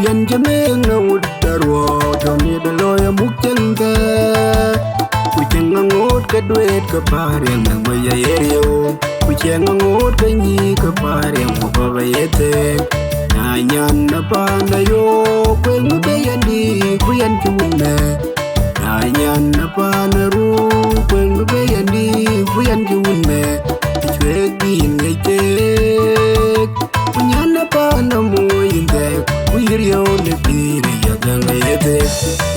Kuyan jameng na udarwo Tomi daloya mukjanta Kucheng ngot ka duet ka pareng nang maya eryo Kucheng ngot ka nyi ka pareng mo babayete Nyanyan na panayo Kweng bayandi kuyan chume Nyanyan na panaru Kweng bayandi kuyan chume Ichwek din ngaitek Kunyan na panamu yindek Kuyiryo ne piri yaganga yetek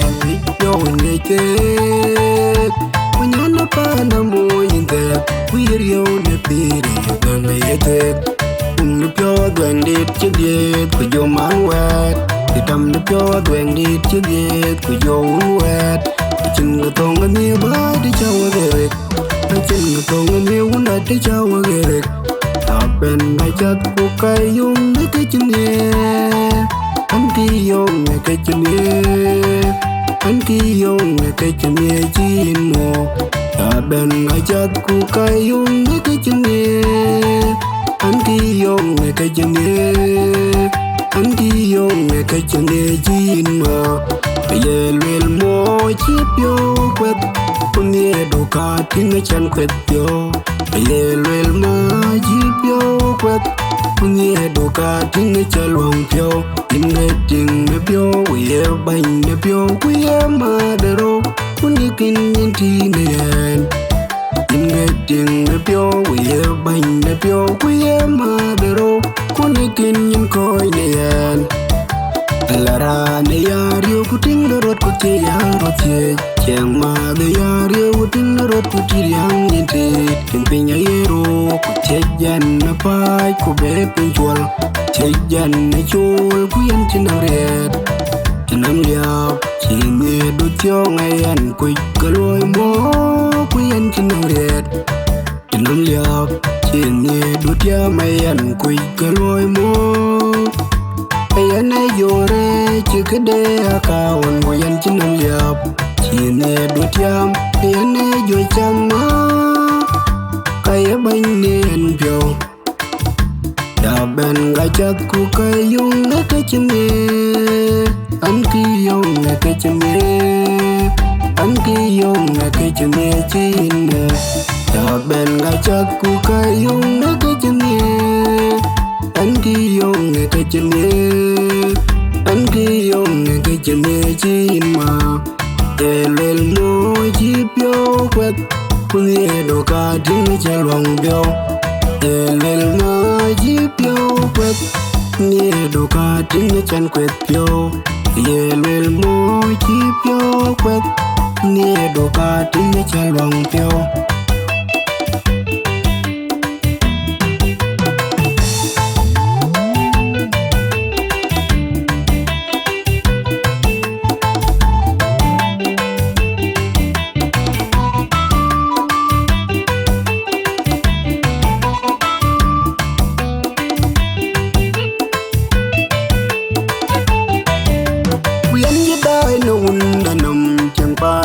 Nyanyo ngaitek Kunyan na panamu yindek Kuyiryo ne piri yaganga yetek Pyo dwen dit chidiet ku jo manwet Itam de pyo dwen dit chidiet ku jo unwet Chin ga tonga ni ba di chawa gerek Chin ga tonga ni una di chawa gerek Tapen na chat ku kayung ne kechine Anti yong ne kechine Anti yong ne kechine chin mo Tapen na chat ku kayung ne kechine Anti yong ne kachane jin ma ye lel mo chip yo kwet kunye do ka tin chan kwet yo ye lel mo chip yo kwet kunye do ka tin chalong pyo tin ting me pyo ye ban ne pyo ku ye ma dero kunye kin ti ne Ingeting me pyo we bang me pyo we madero kunekin yin koy neyan Lara ne yario kuting dorot kuti yaro tie Cheng ma de yario kuting dorot kuti yang yente Kimpinya yero kutejan na pai kube penjual Tejan na chul kuyan cinaret Janam liap Chime do tiong ayan kuy kaloy mo Kuyan cinaret Janam liap Chime do tiong ayan kuy kaloy mo Ayan ay yore Chikade akawan kuyan cinam liap Chime do tiong Ayan ay joy chama Kaya banyin pyo Daban gajat ku kayung na kachime Anki yong na kachime Anki yong na kachime chine Daban gajat ku kayung na kachime Anki yong na kachime Anki yong na kachime chine Elel mo jipyo kwet Kunye do ka ting chalwang byo Elel mo jipyo kwet Nye do ka ting chan kwet pyo Elel mo jipyo kwet Nye do ka ting chalwang pyo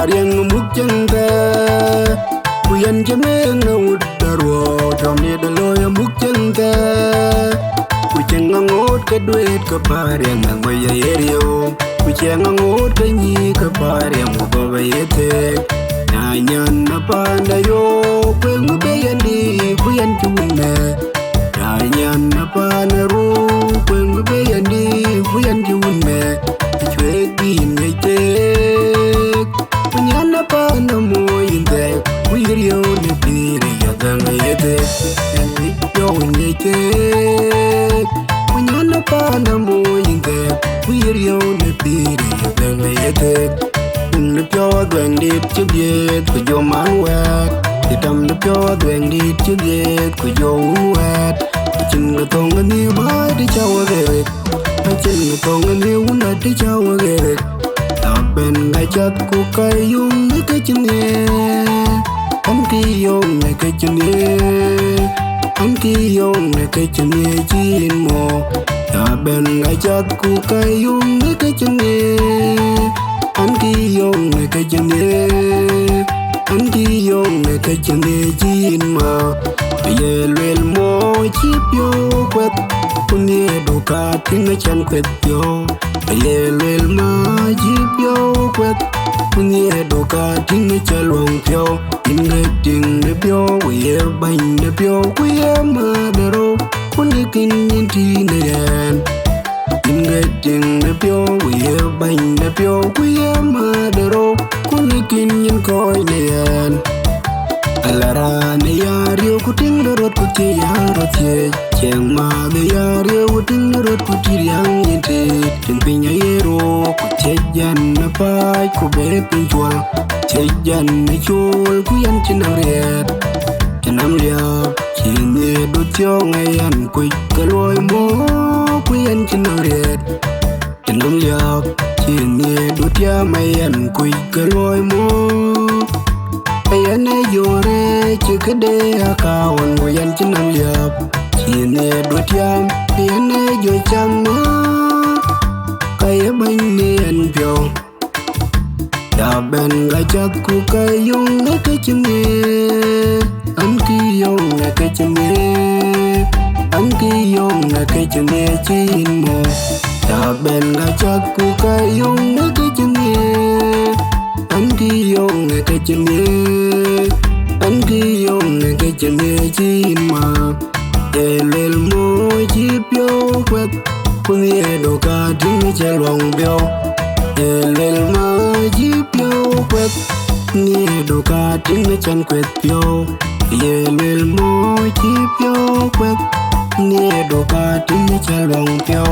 Yang mukjanta Kuyan jameng na udarwo Tomi daloya mukjanta Kucheng ngot ka duet ka pareng nang maya eryo Kucheng ngot ka nyi ka pareng mo babayete Nyanyan na panayo Kweng bayandi kuyan chume Nyanyan na panaru Kweng bayandi kuyan chume Ichwek din ngaitek Kunyana pana mo yindek Kuyiryo ne piri yaganga yetek Nyanyo ngaitek Kunyana pana mo yindek Kuyiryo ne piri yaganga yetek Kung pyo dwen dit chidiet Kujo manwet Itam pyo dwen dit chidiet Kujo unwet Chin ga tonga ni ba di chawa gerek Chin ga tonga ni una di chawa gerek Tapen gajat ku kayung ne kachine Anki yong ne kachine Anki yong ne kachine chin mo Tapen gajat ku kayung ne kachine Anki yong ne kachine Anki yong ne kachine chin mo Ye lel mo chip yo kwet kunie do ka tinga chan kwet pyo ye lel ma ji pyo kwet kunie do ka tinga chalong pyo inge ting ne pyo ye bang ne pyo kuye ma dero kuni kin yin ti ne yan inge ting ne pyo ye bang ne pyo kuye ma dero kuni kin yin koy ne yan alara ne yario kuting dorot kuti yaro tie cheng ma ne yario kuting dorot kuti yang yente ting pinya yero ku chejan na pai ku be pinjwal chejan ne chul ku yan chinam riet chinam liap chine do tyo ngayan ku kaloi mo ku yan chinam riet chinam liap chine do tya mayan ku kaloi mo ayane yore chikade akawan goyan chinam liap chine do tyam ayane jo chama kaya bani an pyo da ben ga chat ku kayong na kachme an ki yong na kachme an ki yong na kachme chin mo da ben ga chat ku kayong na kachme an ki yong na kachme an ki yong na kachme chin ma elel mo chi pyo kwet kunie do ka ting chalong pyo elel ma chi pyo kwet nie do ka ting chan kwet pyo elel mo chi pyo kwet nie do ka ting chalong pyo